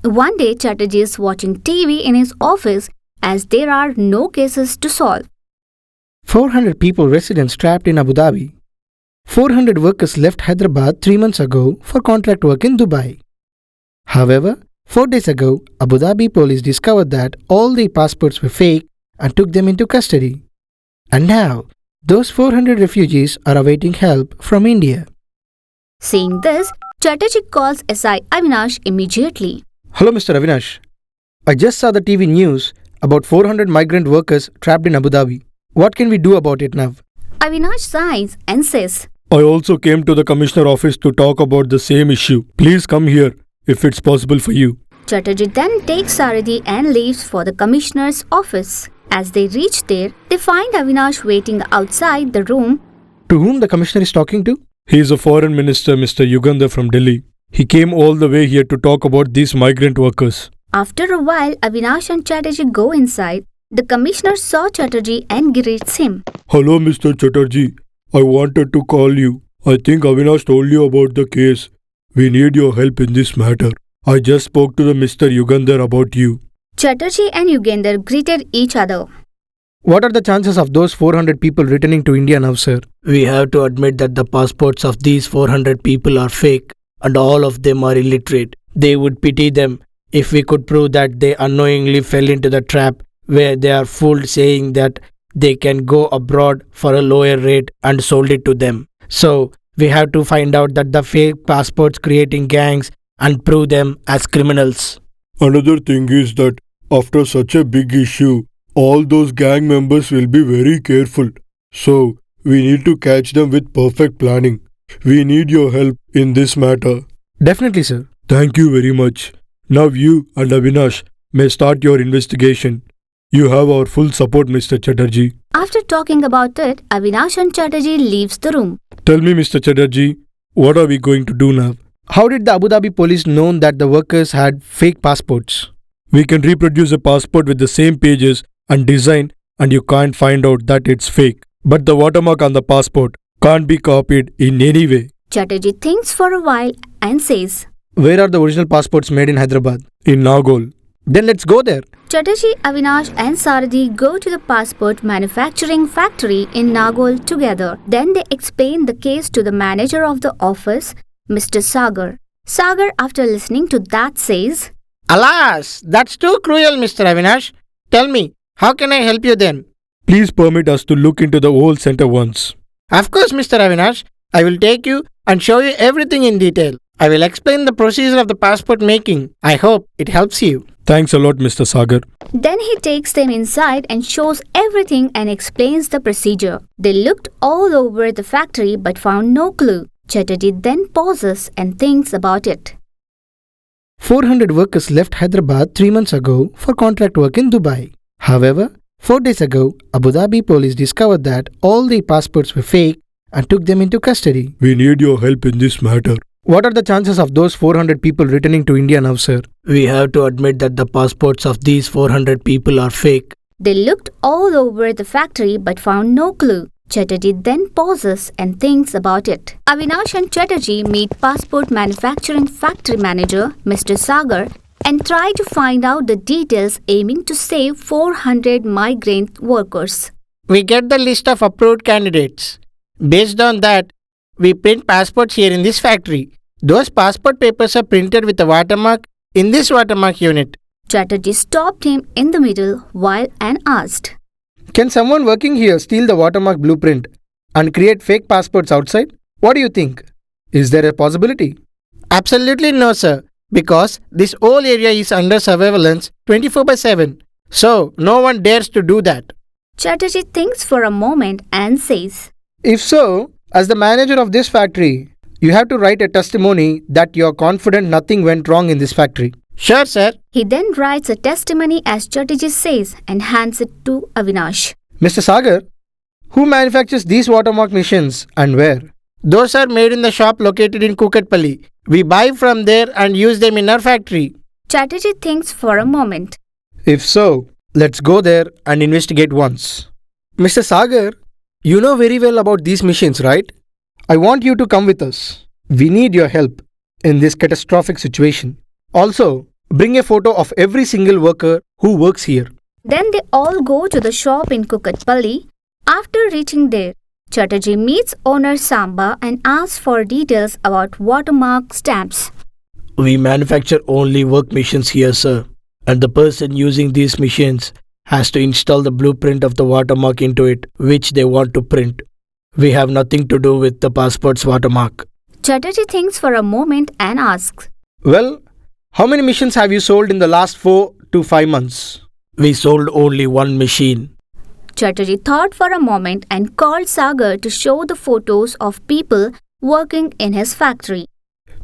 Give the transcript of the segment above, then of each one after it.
One day, Chatarji is watching TV in his office as there are no cases to solve. 400 people residents trapped in Abu Dhabi. 400 workers left Hyderabad 3 months ago for contract work in Dubai. However, 4 days ago, Abu Dhabi police discovered that all the passports were fake and took them into custody. And now, those 400 refugees are awaiting help from India. Seeing this, Chatarji calls SI Avinash immediately. Hello, Mr. Avinash. I just saw the TV news about 400 migrant workers trapped in Abu Dhabi. What can we do about it now? Avinash sighs and says, I also came to the commissioner office to talk about the same issue. Please come here if it's possible for you. Chatarji then takes Sarathy and leaves for the commissioner's office. As they reach there, they find Avinash waiting outside the room. To whom the commissioner is talking to? He is a foreign minister, Mr. Yugender from Delhi. He came all the way here to talk about these migrant workers. After a while, Avinash and Chatarji go inside. The commissioner saw Chatarji and greets him. Hello, Mr. Chatarji. I wanted to call you. I think Avinash told you about the case. We need your help in this matter. I just spoke to the Mr. Yugender about you. Chatarji and Yugender greeted each other. What are the chances of those 400 people returning to India now, sir? We have to admit that the passports of these 400 people are fake and all of them are illiterate. They would pity them if we could prove that they unknowingly fell into the trap where they are fooled saying that they can go abroad for a lower rate and sold it to them. So, we have to find out that the fake passports creating gangs and prove them as criminals. Another thing is that after such a big issue, all those gang members will be very careful. So, we need to catch them with perfect planning. We need your help in this matter. Definitely, sir. Thank you very much. Now you and Avinash may start your investigation. You have our full support, Mr. Chatarji. After talking about it, Avinash and Chatarji leaves the room. Tell me, Mr. Chatarji, what are we going to do now? How did the Abu Dhabi police know that the workers had fake passports? We can reproduce a passport with the same pages and design and you can't find out that it's fake. But the watermark on the passport can't be copied in any way. Chatarji thinks for a while and says, Where are the original passports made in Hyderabad? In Nagol. Then let's go there. Chatarji, Avinash and Sarathy go to the passport manufacturing factory in Nagol together. Then they explain the case to the manager of the office, Mr. Sagar. Sagar, after listening to that, says, Alas, that's too cruel, Mr. Avinash. Tell me, how can I help you then? Please permit us to look into the whole center once. Of course, Mr. Avinash. I will take you and show you everything in detail. I will explain the procedure of the passport making. I hope it helps you. Thanks a lot, Mr. Sagar. Then he takes them inside and shows everything and explains the procedure. They looked all over the factory but found no clue. Chatarji then pauses and thinks about it. 400 workers left Hyderabad 3 months ago for contract work in Dubai. However, 4 days ago, Abu Dhabi police discovered that all the passports were fake and took them into custody. We need your help in this matter. What are the chances of those 400 people returning to India now, sir? We have to admit that the passports of these 400 people are fake. They looked all over the factory but found no clue. Chatarji then pauses and thinks about it. Avinash and Chatarji meet passport manufacturing factory manager, Mr. Sagar, and try to find out the details aiming to save 400 migrant workers. We get the list of approved candidates. Based on that, we print passports here in this factory. Those passport papers are printed with a watermark in this watermark unit. Chatarji stopped him in the middle while and asked, Can someone working here steal the watermark blueprint and create fake passports outside? What do you think? Is there a possibility? Absolutely no, sir. Because this whole area is under surveillance 24/7. So, no one dares to do that. Chatarji thinks for a moment and says, If so, as the manager of this factory, you have to write a testimony that you are confident nothing went wrong in this factory. Sure, sir. He then writes a testimony as Chatarji says and hands it to Avinash. Mr. Sagar, who manufactures these watermark machines and where? Those are made in the shop located in Kukatpalli. We buy from there and use them in our factory. Chatarji thinks for a moment. If so, let's go there and investigate once. Mr. Sagar, you know very well about these machines, right? I want you to come with us. We need your help in this catastrophic situation. Also, bring a photo of every single worker who works here. Then they all go to the shop in Kukatpalli. After reaching there, Chatarji meets owner Samba and asks for details about watermark stamps. We manufacture only work machines here, sir. And the person using these machines has to install the blueprint of the watermark into it, which they want to print. We have nothing to do with the passport's watermark. Chatarji thinks for a moment and asks, Well, how many machines have you sold in the last 4 to 5 months? We sold only one machine. Chatarji thought for a moment and called Sagar to show the photos of people working in his factory.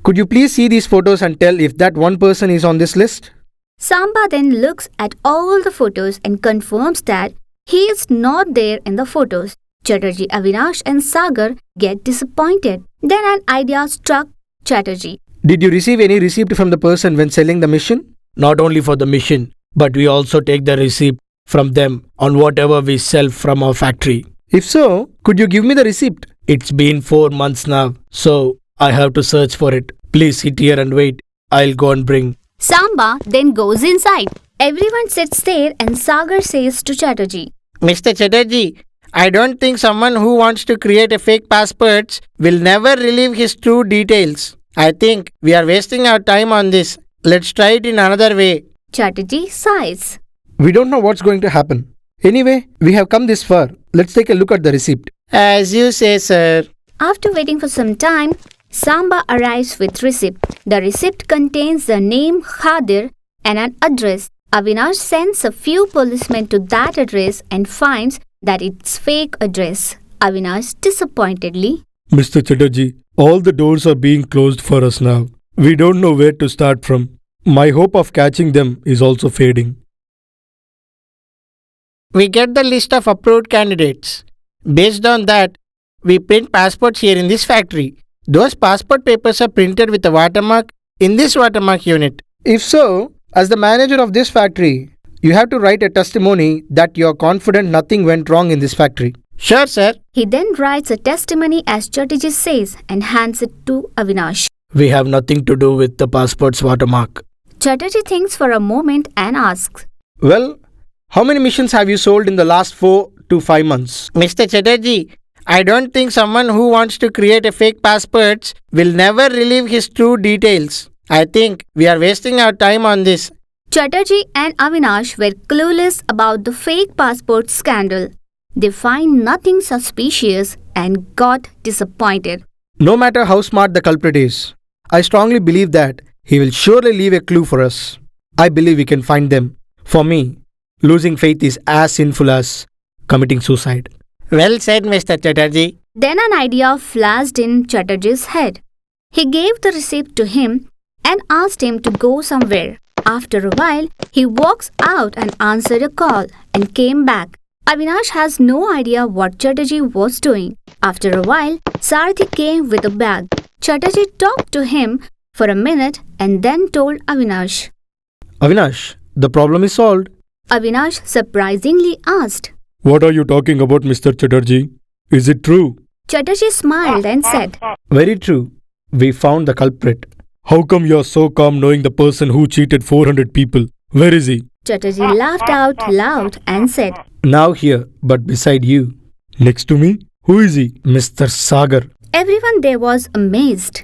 Could you please see these photos and tell if that one person is on this list? Samba then looks at all the photos and confirms that he is not there in the photos. Chatarji, Avinash and Sagar get disappointed. Then an idea struck Chatarji. Did you receive any receipt from the person when selling the machine? Not only for the machine, but we also take the receipt from them on whatever we sell from our factory. If so, could you give me the receipt? It's been 4 months now, so I have to search for it. Please sit here and wait. I'll go and bring. Samba then goes inside. Everyone sits there and Sagar says to Chatarji, Mr. Chatarji, I don't think someone who wants to create a fake passports will never relieve his true details. I think we are wasting our time on this. Let's try it in another way. Chatarji sighs. We don't know what's going to happen. Anyway, we have come this far. Let's take a look at the receipt. As you say, sir. After waiting for some time, Samba arrives with receipt. The receipt contains the name Khadir and an address. Avinash sends a few policemen to that address and finds that it's fake address. Avinash disappointedly, Mr. Chatarji, all the doors are being closed for us now. We don't know where to start from. My hope of catching them is also fading. We get the list of approved candidates. Based on that, we print passports here in this factory. Those passport papers are printed with a watermark in this watermark unit. If so, as the manager of this factory, you have to write a testimony that you are confident nothing went wrong in this factory. Sure, sir. he then writes a testimony as Chatarji says and hands it to Avinash. We have nothing to do with the passport's watermark. Chatarji thinks for a moment and asks, Well, how many machines have you sold in the last 4 to 5 months? Mr. Chatarji, I don't think someone who wants to create a fake passports will never relieve his true details. I think we are wasting our time on this. Chatarji and Avinash were clueless about the fake passport scandal. They find nothing suspicious and got disappointed. No matter how smart the culprit is, I strongly believe that he will surely leave a clue for us. I believe we can find them. For me, losing faith is as sinful as committing suicide. Well said, Mr. Chatarji. Then an idea flashed in Chatarji's head. He gave the receipt to him and asked him to go somewhere. After a while, he walks out and answered a call and came back. Avinash has no idea what Chatarji was doing. After a while, Sarathy came with a bag. Chatarji talked to him for a minute and then told Avinash. Avinash, the problem is solved. Avinash surprisingly asked. What are you talking about, Mr. Chatarji? Is it true? Chatarji smiled and said, Very true. We found the culprit. How come you're so calm knowing the person who cheated 400 people? Where is he? Chatarji laughed out loud and said, Now here, but beside you. Next to me? Who is he? Mr. Sagar. Everyone there was amazed.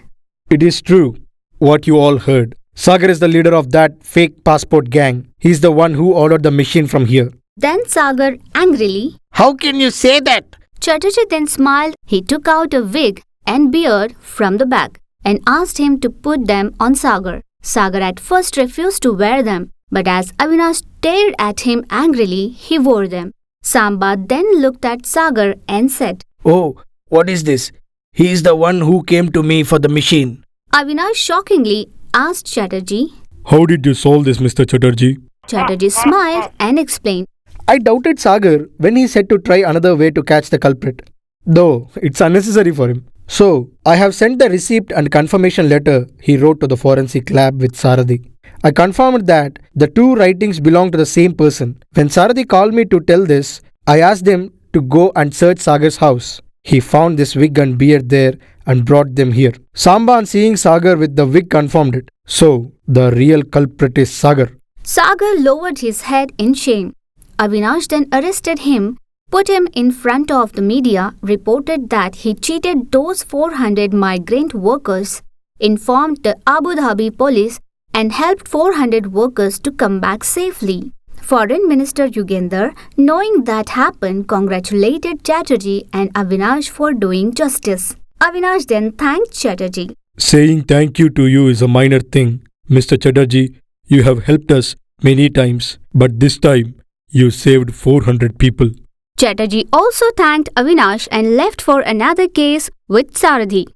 It is true, what you all heard. Sagar is the leader of that fake passport gang. He's the one who ordered the machine from here. Then Sagar angrily. How can you say that? Chatarji then smiled. He took out a wig and beard from the bag and asked him to put them on Sagar. Sagar at first refused to wear them, but as Avinash stared at him angrily, he wore them. Samba then looked at Sagar and said, Oh, what is this? He is the one who came to me for the machine. Avinash shockingly asked Chatarji. How did you solve this, Mr. Chatarji? Chatarji smiled and explained. I doubted Sagar when he said to try another way to catch the culprit, though it's unnecessary for him. So, I have sent the receipt and confirmation letter he wrote to the forensic lab with Sarathy. I confirmed that the two writings belong to the same person. When Sarathy called me to tell this, I asked him to go and search Sagar's house. He found this wig and beard there and brought them here. Samba on seeing Sagar with the wig confirmed it. So, The real culprit is Sagar. Sagar lowered his head in shame. Avinash then arrested him, put him in front of the media, reported that he cheated those 400 migrant workers, informed the Abu Dhabi police, and helped 400 workers to come back safely. Foreign Minister Yugender, knowing that happened, congratulated Chatarji and Avinash for doing justice. Avinash then thanked Chatarji. Saying thank you to you is a minor thing. Mr. Chatarji, you have helped us many times, but this time you saved 400 people. Chatarji also thanked Avinash and left for another case with Sarathy.